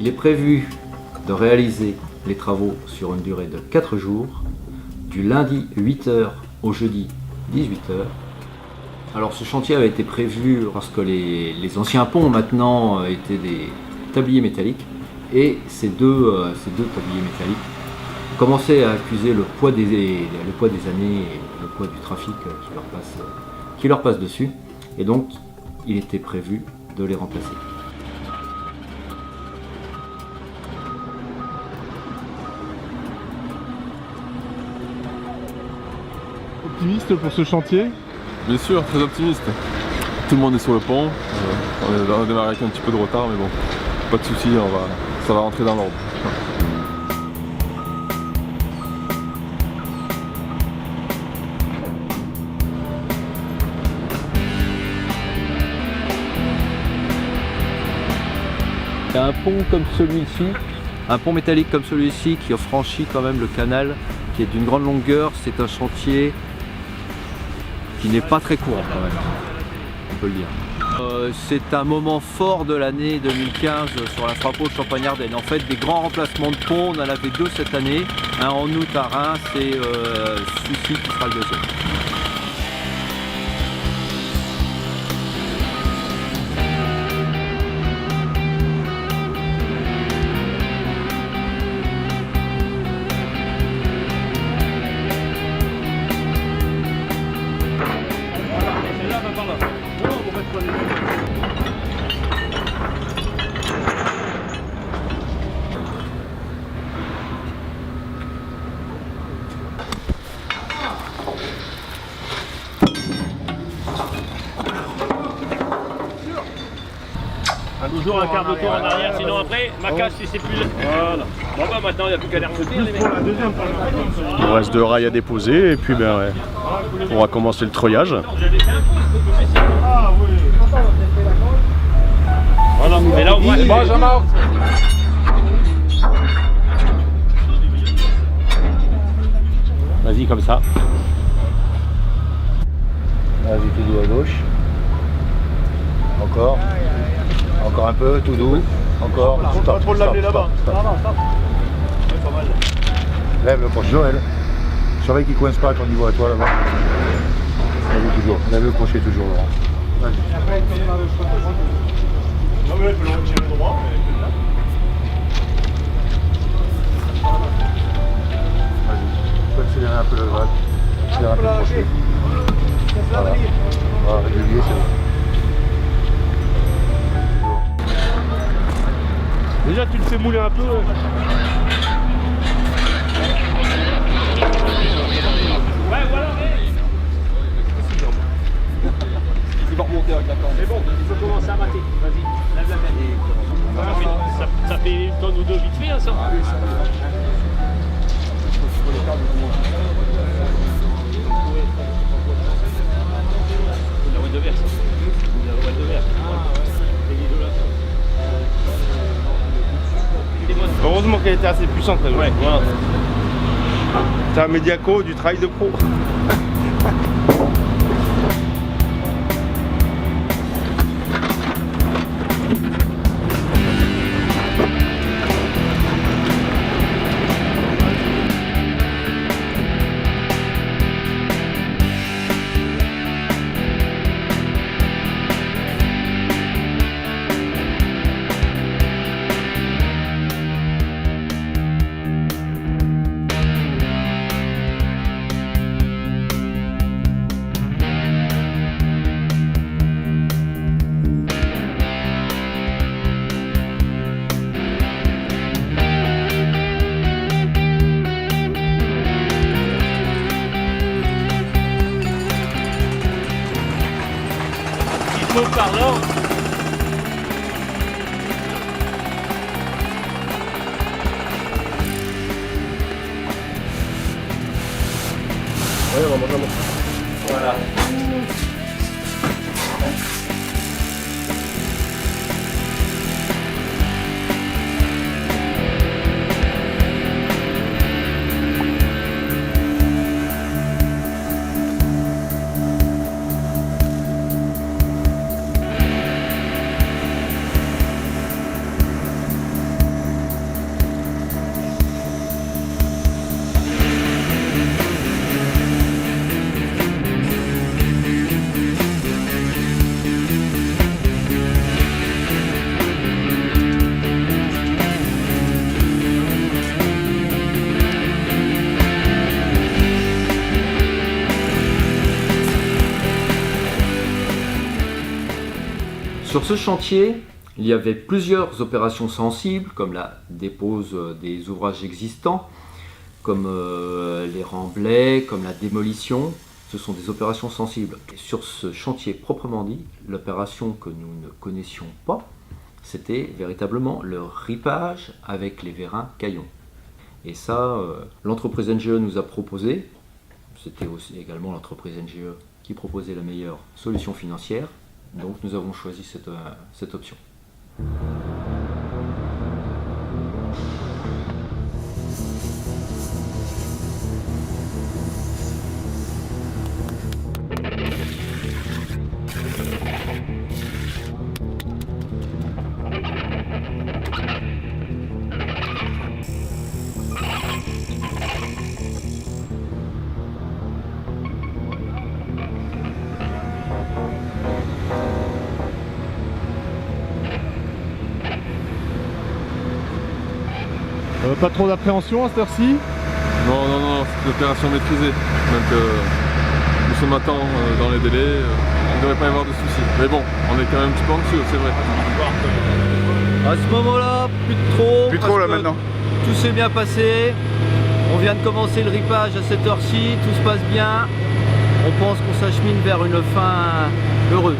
Il est prévu de réaliser les travaux sur une durée de 4 jours, du lundi 8h au jeudi 18h. Alors ce chantier avait été prévu parce que les anciens ponts maintenant étaient des tabliers métalliques et ces deux tabliers métalliques commençaient à accuser le poids des années et le poids du trafic qui leur passe dessus, et donc il était prévu de les remplacer. Optimiste pour ce chantier? Bien sûr, très optimiste. Tout le monde est sur le pont. On a démarré avec un petit peu de retard, mais bon, pas de soucis, ça va rentrer dans l'ordre. Un pont comme celui-ci, un pont métallique comme celui-ci qui franchit quand même le canal, qui est d'une grande longueur, c'est un chantier qui n'est pas très courant quand même, on peut le dire. C'est un moment fort de l'année 2015 sur l'infrapont de Champagne-Ardenne. En fait, des grands remplacements de ponts, on en avait 2 cette année, un en août à Reims et celui-ci qui sera le 2e. Toujours un quart de tour en arrière, sinon après, ma casse si c'est plus... Voilà. Bon bah maintenant il n'y a plus qu'à les remonter les mecs. Il reste 2 rails à déposer et puis ben ouais, on va commencer le treuillage. Voilà, mais là au moins c'est bon, Jean-Marc. Vas-y comme ça. Vas-y tout doux à gauche. Encore. Encore un peu, tout doux. Encore. Stop, Pas trop de l'amener là-bas. Lève le crochet, Joël. Surveille qu'il ne coince pas à ton niveau à toi là-bas. Lève toujours. Lève le crochet toujours, Laurent. Vas-y. Non mais elle peut le tirer droit. Vas-y. Faut accélérer un peu le vague. Accélérer un peu le crochet. Voilà. Voilà, régulier, c'est bon. Déjà tu le fais mouler un peu. Ouais voilà. Il va remonter avec la corde. C'est bon, il faut commencer à mater. Vas-y, lève la tête. Ça fait une tonne ou 2 vite fait hein, ça. La voie de verre ça. La voie de verre. Heureusement qu'elle était assez puissante. Ouais, voilà. C'est un médiaco du travail de pro. Par là. Voilà. Sur ce chantier, il y avait plusieurs opérations sensibles, comme la dépose des ouvrages existants, comme les remblais, comme la démolition. Ce sont des opérations sensibles. Et sur ce chantier proprement dit, l'opération que nous ne connaissions pas, c'était véritablement le ripage avec les vérins caillons. Et ça, l'entreprise NGE nous a proposé, c'était aussi également l'entreprise NGE qui proposait la meilleure solution financière, donc nous avons choisi cette option. Pas trop d'appréhension à cette heure-ci? Non, c'est une opération maîtrisée. Donc nous sommes à temps dans les délais, il ne devrait pas y avoir de soucis. Mais bon, on est quand même un petit peu anxieux, c'est vrai. À ce moment-là, plus trop là maintenant. Tout s'est bien passé. On vient de commencer le ripage à cette heure-ci, tout se passe bien. On pense qu'on s'achemine vers une fin heureuse.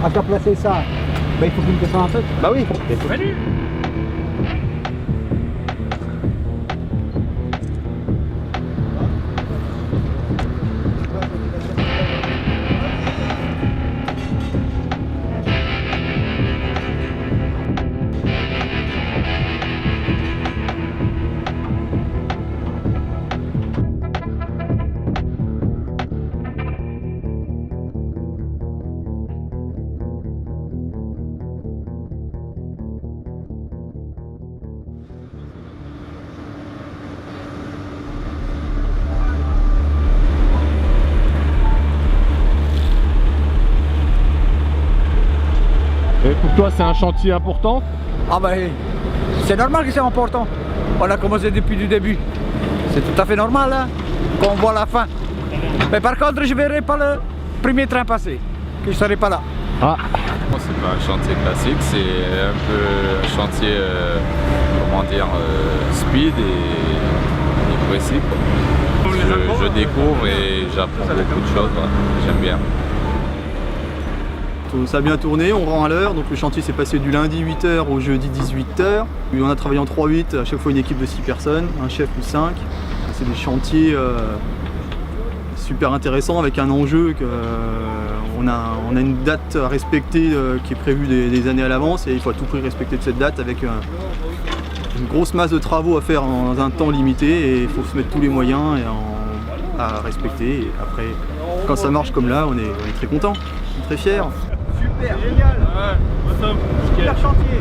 À qu'à placer ça, ben, il faut qu'il me descende un peu. Bah oui. Salut. Et pour toi, c'est un chantier important? Ah ben, c'est normal que c'est important. On a commencé depuis le début. C'est tout à fait normal hein, qu'on voit la fin. Mais par contre, je ne verrai pas le premier train passer, que je ne serai pas là. Ah. Moi, c'est pas un chantier classique, c'est un peu un chantier, comment dire, speed et précis. Je découvre et j'apprends beaucoup de choses, voilà. J'aime bien. Ça a bien tourné, on rend à l'heure, donc le chantier s'est passé du lundi 8h au jeudi 18h. On a travaillé en 3-8, à chaque fois une équipe de 6 personnes, un chef plus 5. C'est des chantiers super intéressants avec un enjeu on a une date à respecter qui est prévue des années à l'avance et il faut à tout prix respecter cette date avec une grosse masse de travaux à faire dans un temps limité et il faut se mettre tous les moyens à respecter. Et après, quand ça marche comme là, on est très content, on est très fiers. Super, génial. Ouais, Super chantier.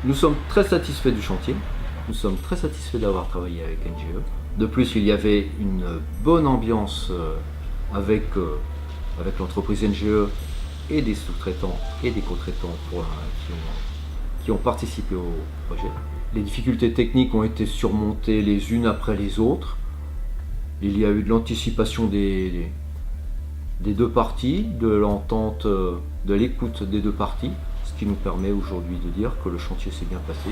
Nous sommes très satisfaits du chantier, nous sommes très satisfaits d'avoir travaillé avec NGE. De plus, il y avait une bonne ambiance avec l'entreprise NGE et des sous-traitants et des co-traitants qui ont participé au projet. Les difficultés techniques ont été surmontées les unes après les autres. Il y a eu de l'anticipation des deux parties, de l'entente, de l'écoute des deux parties, ce qui nous permet aujourd'hui de dire que le chantier s'est bien passé.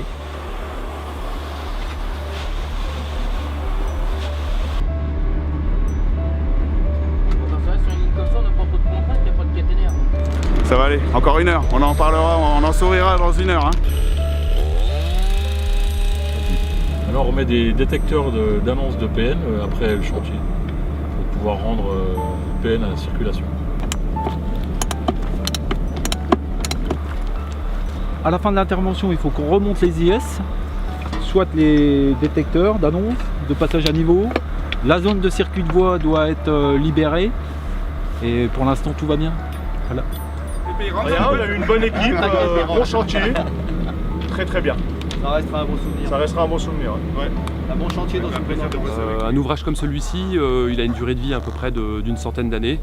Ça va aller, encore 1 heure, on en parlera, on en sourira dans 1 heure. Hein. Alors on met des détecteurs d'annonce de PN après le chantier pour pouvoir rendre PN à la circulation. À la fin de l'intervention, il faut qu'on remonte les IS, soit les détecteurs d'annonce, de passage à niveau. La zone de circuit de voie doit être libérée et pour l'instant tout va bien. Voilà. On a eu une bonne équipe, bon chantier, très bien. Ça restera un bon souvenir. Ça restera un bon souvenir. Ouais. Un bon chantier dans une plaisir de bosser avec. Un ouvrage comme celui-ci, il a une durée de vie à peu près d'une centaine d'années.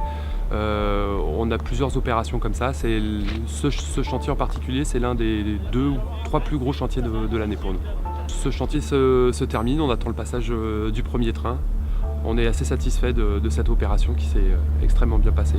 On a plusieurs opérations comme ça. Ce chantier en particulier, c'est l'un des 2 ou 3 plus gros chantiers de l'année pour nous. Ce chantier se termine, on attend le passage du premier train. On est assez satisfait de cette opération qui s'est extrêmement bien passée.